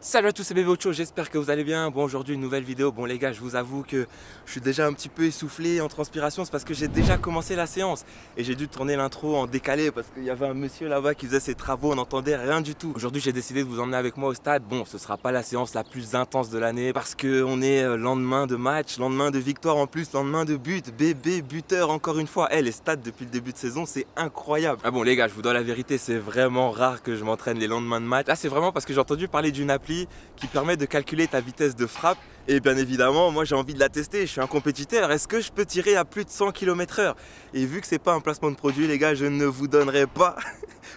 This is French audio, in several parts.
Salut à tous, c'est Bébé Ocho, j'espère que vous allez bien. Bon, aujourd'hui une nouvelle vidéo. Bon les gars, je vous avoue que je suis déjà un petit peu essoufflé en transpiration. C'est parce que j'ai déjà commencé la séance et j'ai dû tourner l'intro en décalé parce qu'il y avait un monsieur là-bas qui faisait ses travaux, on n'entendait rien du tout. Aujourd'hui j'ai décidé de vous emmener avec moi au stade. Bon, ce sera pas la séance la plus intense de l'année parce qu'on est lendemain de match, lendemain de victoire en plus, lendemain de but. Bébé buteur encore une fois. Les stades depuis le début de saison, c'est incroyable. Ah bon les gars, je vous dois la vérité, c'est vraiment rare que je m'entraîne les lendemains de match. Là c'est vraiment parce que j'ai entendu parler d'une appli qui permet de calculer ta vitesse de frappe et bien évidemment moi j'ai envie de la tester, je suis un compétiteur, est-ce que je peux tirer à plus de 100 km/h? Et vu que c'est pas un placement de produit les gars, je ne vous donnerai pas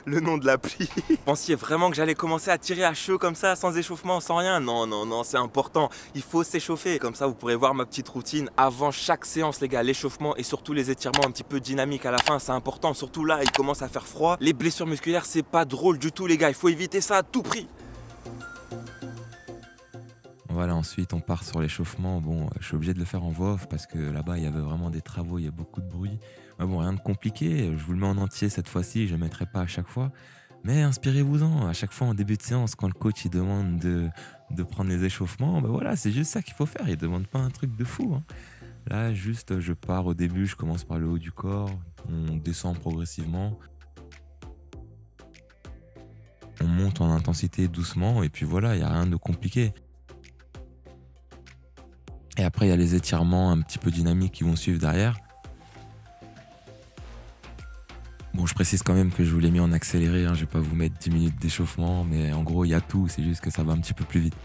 le nom de l'appli. Vous pensiez vraiment que j'allais commencer à tirer à chaud comme ça, sans échauffement, sans rien? Non, non, non, c'est important, il faut s'échauffer. Comme ça vous pourrez voir ma petite routine avant chaque séance les gars, l'échauffement et surtout les étirements un petit peu dynamiques à la fin, c'est important, surtout là il commence à faire froid. Les blessures musculaires c'est pas drôle du tout les gars, il faut éviter ça à tout prix. Voilà, ensuite on part sur l'échauffement. Bon, je suis obligé de le faire en voix off parce que là-bas il y avait vraiment des travaux, il y a beaucoup de bruit. Mais bon, rien de compliqué, je vous le mets en entier cette fois-ci, je ne le mettrai pas à chaque fois. Mais inspirez-vous-en, à chaque fois en début de séance, quand le coach il demande de prendre les échauffements, ben voilà, c'est juste ça qu'il faut faire, il ne demande pas un truc de fou, hein. Là, juste, je pars au début, je commence par le haut du corps, on descend progressivement. On monte en intensité doucement et puis voilà, il n'y a rien de compliqué. Et après, il y a les étirements un petit peu dynamiques qui vont suivre derrière. Bon, je précise quand même que je vous l'ai mis en accéléré, hein, je ne vais pas vous mettre 10 minutes d'échauffement, mais en gros, il y a tout, c'est juste que ça va un petit peu plus vite.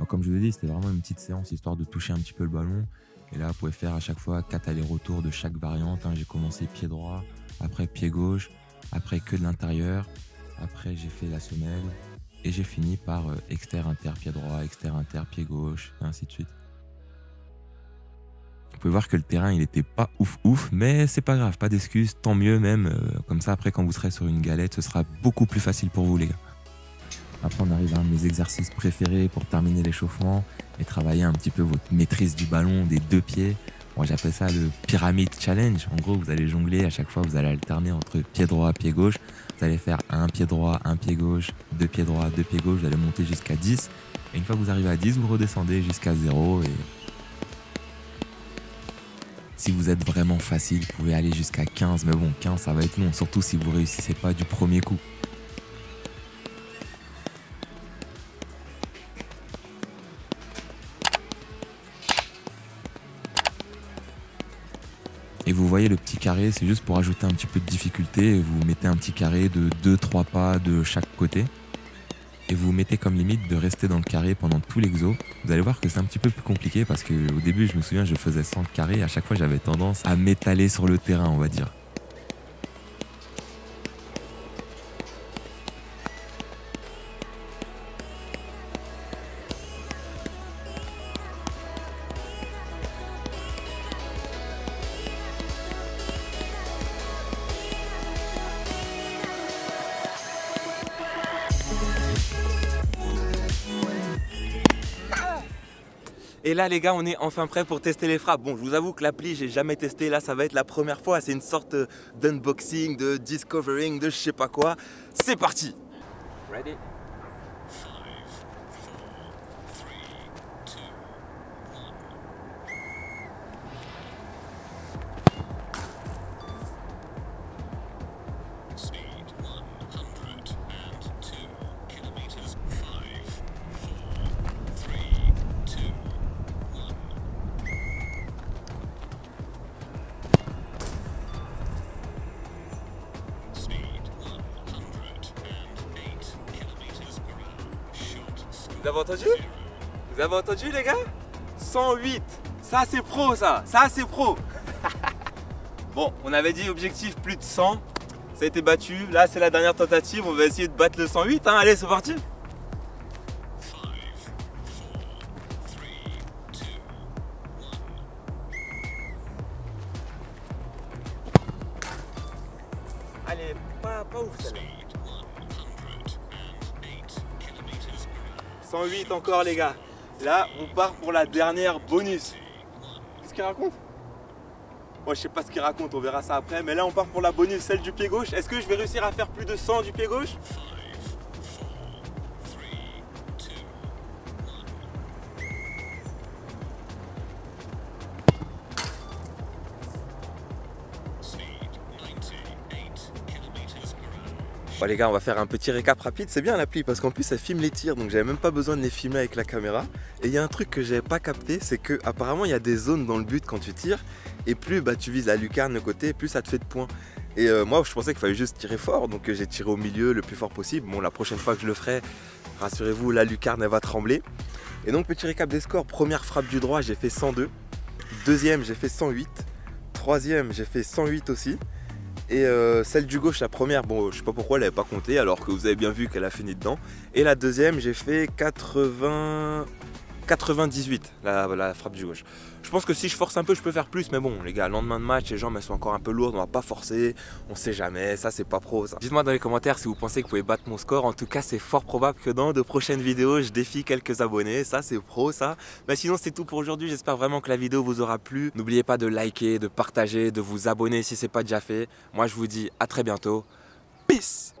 Comme je vous l'ai dit, c'était vraiment une petite séance histoire de toucher un petit peu le ballon. Et là, vous pouvez faire à chaque fois 4 allers-retours de chaque variante, hein. J'ai commencé pied droit, après pied gauche, après que de l'intérieur, après j'ai fait la semelle et j'ai fini par exter-inter pied droit, exter-inter pied gauche, et ainsi de suite. Vous pouvez voir que le terrain, il n'était pas ouf, mais c'est pas grave, pas d'excuses, tant mieux même. Comme ça, après, quand vous serez sur une galette, ce sera beaucoup plus facile pour vous, les gars. Après, on arrive à un de mes exercices préférés pour terminer l'échauffement et travailler un petit peu votre maîtrise du ballon des 2 pieds. Moi, j'appelle ça le pyramide challenge. En gros, vous allez jongler. À chaque fois, vous allez alterner entre pied droit, pied gauche. Vous allez faire un pied droit, un pied gauche, 2 pieds droits, 2 pieds gauche. Vous allez monter jusqu'à 10. Et une fois que vous arrivez à 10, vous redescendez jusqu'à 0. Et si vous êtes vraiment facile, vous pouvez aller jusqu'à 15. Mais bon, 15, ça va être long. Surtout si vous réussissez pas du premier coup. Et vous voyez le petit carré, c'est juste pour ajouter un petit peu de difficulté. Vous mettez un petit carré de 2-3 pas de chaque côté. Et vous mettez comme limite de rester dans le carré pendant tout l'exo. Vous allez voir que c'est un petit peu plus compliqué parce qu'au début, je me souviens, je faisais 100 carrés et à chaque fois, j'avais tendance à m'étaler sur le terrain, on va dire. Et là les gars, on est enfin prêt pour tester les frappes. Bon, je vous avoue que l'appli, j'ai jamais testé, là ça va être la première fois. C'est une sorte d'unboxing, de discovering, de je sais pas quoi. C'est parti. Ready? Vous avez entendu? Vous avez entendu les gars? 108. Ça c'est pro ça. Ça c'est pro. Bon, on avait dit objectif plus de 100. Ça a été battu. Là c'est la dernière tentative. On va essayer de battre le 108. Hein. Allez, c'est parti. Allez, pas ouf celle-là. 108 encore les gars. Là on part pour la dernière bonus. Qu'est-ce qu'il raconte? Moi je sais pas ce qu'il raconte, on verra ça après. Mais là on part pour la bonus, celle du pied gauche. Est-ce que je vais réussir à faire plus de 100 du pied gauche? Bon les gars, on va faire un petit récap rapide. C'est bien l'appli parce qu'en plus elle filme les tirs, donc j'avais même pas besoin de les filmer avec la caméra. Et il y a un truc que j'avais pas capté, c'est que apparemment il y a des zones dans le but quand tu tires, et plus tu vises la lucarne le côté, plus ça te fait de points. Et moi je pensais qu'il fallait juste tirer fort, donc j'ai tiré au milieu le plus fort possible. Bon, la prochaine fois que je le ferai, rassurez-vous, la lucarne elle va trembler. Et donc petit récap des scores: première frappe du droit, j'ai fait 102. Deuxième, j'ai fait 108. Troisième, j'ai fait 108 aussi. Et celle du gauche, la première, bon je sais pas pourquoi elle n'avait pas compté alors que vous avez bien vu qu'elle a fini dedans. Et la deuxième, j'ai fait 98, la frappe du gauche. Je pense que si je force un peu, je peux faire plus, mais bon les gars, lendemain de match, les jambes elles sont encore un peu lourdes, on va pas forcer, on sait jamais, ça c'est pas pro ça. Dites-moi dans les commentaires si vous pensez que vous pouvez battre mon score. En tout cas c'est fort probable que dans de prochaines vidéos je défie quelques abonnés, ça c'est pro ça. Mais sinon c'est tout pour aujourd'hui, j'espère vraiment que la vidéo vous aura plu. N'oubliez pas de liker, de partager, de vous abonner si c'est pas déjà fait. Moi je vous dis à très bientôt, peace.